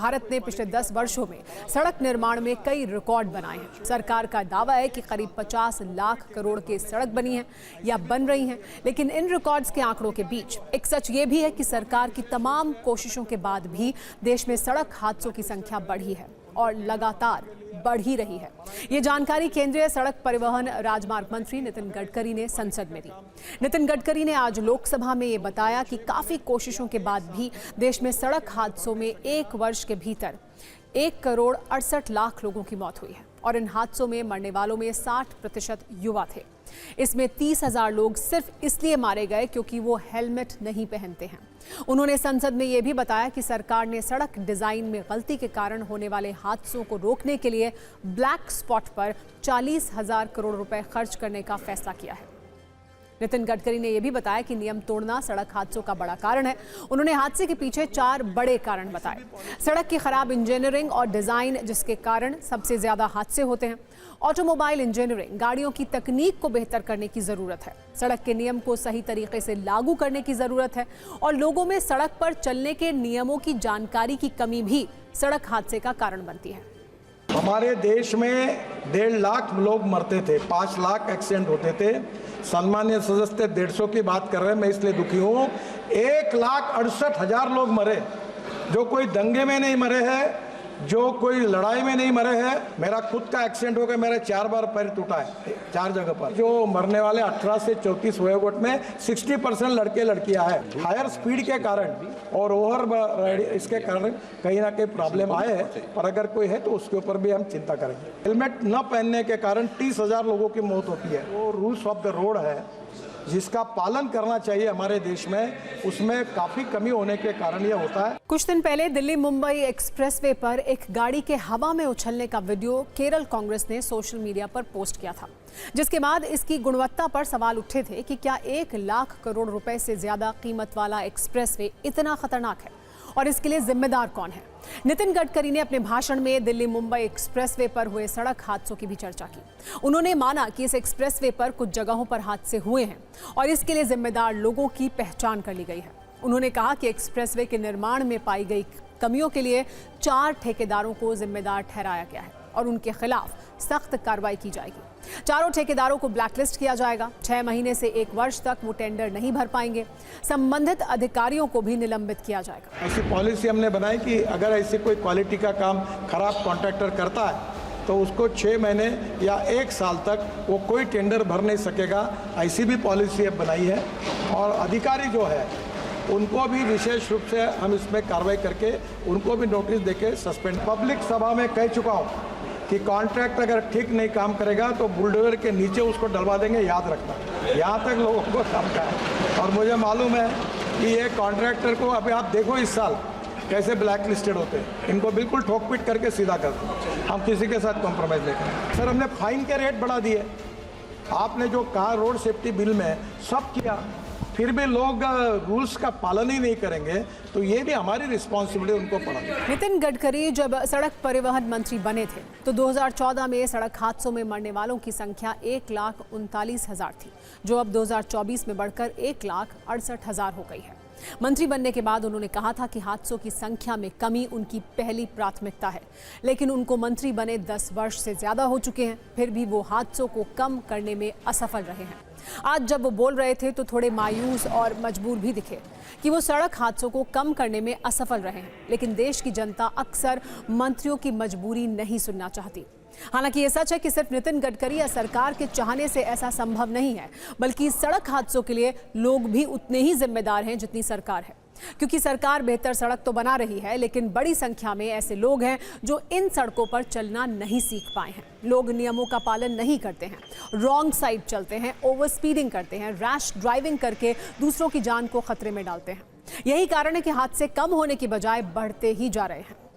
भारत ने पिछले 10 वर्षों में सड़क निर्माण में कई रिकॉर्ड बनाए हैं। सरकार का दावा है कि करीब 50 लाख करोड़ की सड़क बनी है या बन रही हैं, लेकिन इन रिकॉर्ड्स के आंकड़ों के बीच एक सच ये भी है कि सरकार की तमाम कोशिशों के बाद भी देश में सड़क हादसों की संख्या बढ़ी है और लगातार बढ़ ही रही है। ये जानकारी केंद्रीय सड़क परिवहन राजमार्ग मंत्री नितिन गडकरी ने संसद में दी। नितिन गडकरी ने आज लोकसभा में ये बताया कि काफी कोशिशों के बाद भी देश में सड़क हादसों में एक वर्ष के भीतर 1,68,00,000 लोगों की मौत हुई है और इन हादसों में मरने वालों में 60% युवा थे। इसमें 30,000 लोग सिर्फ इसलिए मारे गए क्योंकि वो हेलमेट नहीं पहनते हैं। उन्होंने संसद में यह भी बताया कि सरकार ने सड़क डिजाइन में गलती के कारण होने वाले हादसों को रोकने के लिए ब्लैक स्पॉट पर 40,000 करोड़ रुपए खर्च करने का फैसला किया है। नितिन गडकरी ने यह भी बताया कि नियम तोड़ना सड़क हादसों का बड़ा कारण है। उन्होंने हादसे के पीछे 4 बड़े कारण बताए। सड़क की खराब इंजीनियरिंग और डिजाइन, जिसके कारण सबसे ज्यादा हादसे होते हैं। ऑटोमोबाइल इंजीनियरिंग, गाड़ियों की तकनीक को बेहतर करने की जरूरत है। सड़क के नियम को सही तरीके से लागू करने की जरूरत है और लोगों में सड़क पर चलने के नियमों की जानकारी की कमी भी सड़क हादसे का कारण बनती है। हमारे देश में 1.5 लाख लोग मरते थे, 5 लाख एक्सीडेंट होते थे। सम्मानीय सदस्य 150 की बात कर रहे हैं, मैं इसलिए दुखी हूँ। 1,68,000 लोग मरे, जो कोई दंगे में नहीं मरे हैं, जो कोई लड़ाई में नहीं मरे हैं। मेरा खुद का एक्सीडेंट हो गया, मेरा 4 बार पैर टूटा है 4 जगह पर। जो मरने वाले 18 से 34 वयोगट में 60% लड़के लड़कियां हैं। हायर स्पीड के कारण और ओवर इसके कारण कहीं ना कहीं प्रॉब्लम आए हैं, पर अगर कोई है तो उसके ऊपर भी हम चिंता करेंगे। हेलमेट न पहनने के कारण 30,000 लोगों की मौत होती है। वो रूल्स ऑफ द रोड है जिसका पालन करना चाहिए हमारे देश में, उसमें काफी कमी होने के कारण यह होता है। कुछ दिन पहले दिल्ली मुंबई एक्सप्रेसवे पर एक गाड़ी के हवा में उछलने का वीडियो केरल कांग्रेस ने सोशल मीडिया पर पोस्ट किया था, जिसके बाद इसकी गुणवत्ता पर सवाल उठे थे कि क्या 1 लाख करोड़ रुपए से ज्यादा कीमत वाला एक्सप्रेसवे इतना खतरनाक है और इसके लिए जिम्मेदार कौन है। नितिन गडकरी ने अपने भाषण में दिल्ली मुंबई एक्सप्रेसवे पर हुए सड़क हादसों की भी चर्चा की। उन्होंने माना कि इस एक्सप्रेसवे पर कुछ जगहों पर हादसे हुए हैं और इसके लिए जिम्मेदार लोगों की पहचान कर ली गई है। उन्होंने कहा कि एक्सप्रेसवे के निर्माण में पाई गई कमियों के लिए 4 ठेकेदारों को जिम्मेदार ठहराया गया है और उनके खिलाफ सख्त कार्रवाई की जाएगी। 4 ठेकेदारों को ब्लैकलिस्ट किया जाएगा। 6 महीने से 1 वर्ष तक वो टेंडर नहीं भर पाएंगे। संबंधित अधिकारियों को भी निलंबित किया जाएगा। ऐसी पॉलिसी हमने बनाई कि अगर ऐसी कोई क्वालिटी का काम खराब कॉन्ट्रैक्टर करता है तो उसको 6 महीने या 1 साल तक वो कोई टेंडर भर नहीं सकेगा। ऐसी भी पॉलिसी अब बनाई है और अधिकारी जो है उनको भी विशेष रूप से हम इसमें कार्रवाई करके उनको भी नोटिस देके सस्पेंड। पब्लिक सभा में कह चुका हूँ कि कॉन्ट्रैक्ट अगर ठीक नहीं काम करेगा तो बुलडोजर के नीचे उसको डलवा देंगे, याद रखना। यहाँ तक लोगों को काम का है और मुझे मालूम है कि ये कॉन्ट्रैक्टर को अभी आप देखो इस साल कैसे ब्लैक लिस्टेड होते हैं। इनको बिल्कुल ठोक पीट करके सीधा कर दो। हम किसी के साथ कॉम्प्रोमाइज़ नहीं करेंगे। सर, हमने फाइन के रेट बढ़ा दिए। आपने जो कहा रोड सेफ्टी बिल में सब किया, फिर भी लोग रूल्स का पालन ही नहीं करेंगे, तो ये भी हमारी रिस्पॉन्सिबिलिटी उनको पड़ा। नितिन गडकरी जब सड़क परिवहन मंत्री बने थे तो 2014 में सड़क हादसों में मरने वालों की संख्या 1,39,000 थी, जो अब 2024 में बढ़कर 1,68,000 हो गई है। मंत्री बनने के बाद उन्होंने कहा था कि हादसों की संख्या में कमी उनकी पहली प्राथमिकता है, लेकिन उनको मंत्री बने 10 वर्ष से ज्यादा हो चुके हैं, फिर भी वो हादसों को कम करने में असफल रहे हैं। आज जब वो बोल रहे थे तो थोड़े मायूस और मजबूर भी दिखे कि वो सड़क हादसों को कम करने में असफल रहे हैं, लेकिन देश की जनता अक्सर मंत्रियों की मजबूरी नहीं सुनना चाहती। हालांकि ये सच है कि सिर्फ नितिन गडकरी या सरकार के चाहने से ऐसा संभव नहीं है, बल्कि सड़क हादसों के लिए लोग भी उतने ही जिम्मेदार हैं जितनी सरकार है। क्योंकि सरकार बेहतर सड़क तो बना रही है, लेकिन बड़ी संख्या में ऐसे लोग हैं जो इन सड़कों पर चलना नहीं सीख पाए हैं। लोग नियमों का पालन नहीं करते हैं, रॉन्ग साइड चलते हैं, ओवर स्पीडिंग करते हैं, रैश ड्राइविंग करके दूसरों की जान को खतरे में डालते हैं। यही कारण है कि हादसे कम होने की बजाय बढ़ते ही जा रहे हैं।